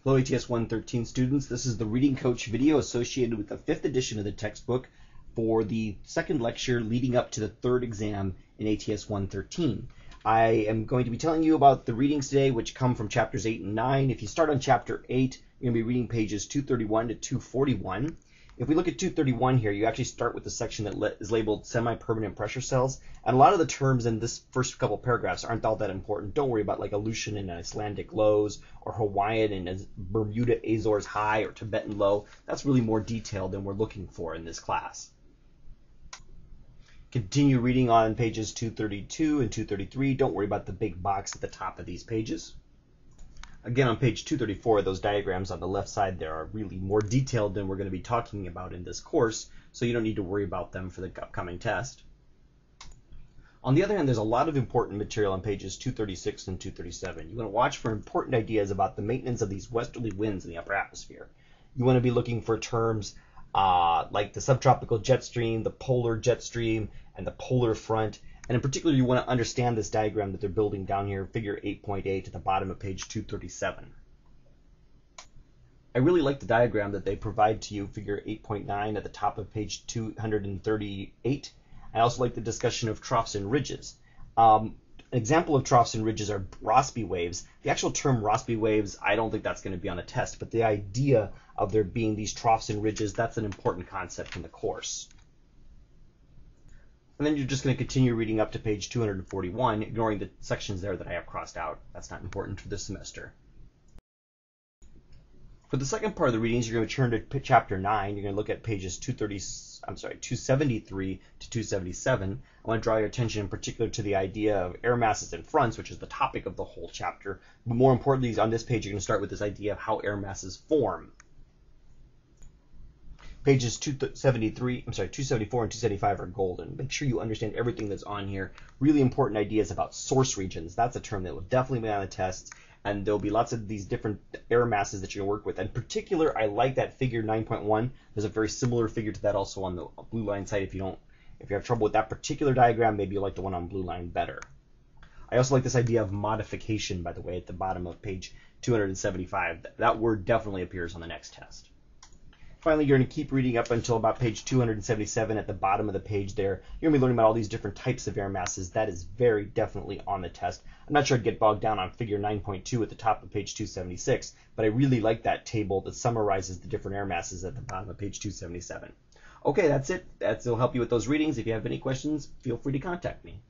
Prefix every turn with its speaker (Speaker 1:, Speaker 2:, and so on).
Speaker 1: Hello ATS 113 students, this is the Reading Coach video associated with the 5th edition of the textbook for the second lecture leading up to the third exam in ATS 113. I am going to be telling you about the readings today, which come from chapters 8 and 9. If you start on chapter 8, you're going to be reading pages 231 to 241. If we look at 231 here, you actually start with the section that is labeled semi-permanent pressure cells. And a lot of the terms in this first couple paragraphs aren't all that important. Don't worry about like Aleutian and Icelandic lows, or Hawaiian and Bermuda Azores high, or Tibetan low. That's really more detailed than we're looking for in this class. Continue reading on pages 232 and 233. Don't worry about the big box at the top of these pages. Again, on page 234, those diagrams on the left side there are really more detailed than we're going to be talking about in this course, so you don't need to worry about them for the upcoming test. On the other hand, there's a lot of important material on pages 236 and 237. You want to watch for important ideas about the maintenance of these westerly winds in the upper atmosphere. You want to be looking for terms like the subtropical jet stream, the polar jet stream, and the polar front. And in particular, you want to understand this diagram that they're building down here, figure 8.8 at the bottom of page 237. I really like the diagram that they provide to you, figure 8.9 at the top of page 238. I also like the discussion of troughs and ridges. An example of troughs and ridges are Rossby waves. The actual term Rossby waves, I don't think that's going to be on a test, but the idea of there being these troughs and ridges, that's an important concept in the course. And then you're just going to continue reading up to page 241, ignoring the sections there that I have crossed out. That's not important for this semester. For the second part of the readings, you're going to turn to chapter 9. You're going to look at pages 273 to 277. I want to draw your attention in particular to the idea of air masses and fronts, which is the topic of the whole chapter. But more importantly, on this page, you're going to start with this idea of how air masses form. Pages 274 and 275 are golden. Make sure you understand everything that's on here. Really important ideas about source regions. That's a term that will definitely be on the tests, and there'll be lots of these different air masses that you're going to work with. In particular, I like that figure 9.1. There's a very similar figure to that also on the blue line side. If you have trouble with that particular diagram, maybe you like the one on blue line better. I also like this idea of modification, by the way, at the bottom of page 275. That word definitely appears on the next test. Finally, you're going to keep reading up until about page 277 at the bottom of the page there. You're going to be learning about all these different types of air masses. That is very definitely on the test. I'm not sure I'd get bogged down on figure 9.2 at the top of page 276, but I really like that table that summarizes the different air masses at the bottom of page 277. Okay, that's it. That'll help you with those readings. If you have any questions, feel free to contact me.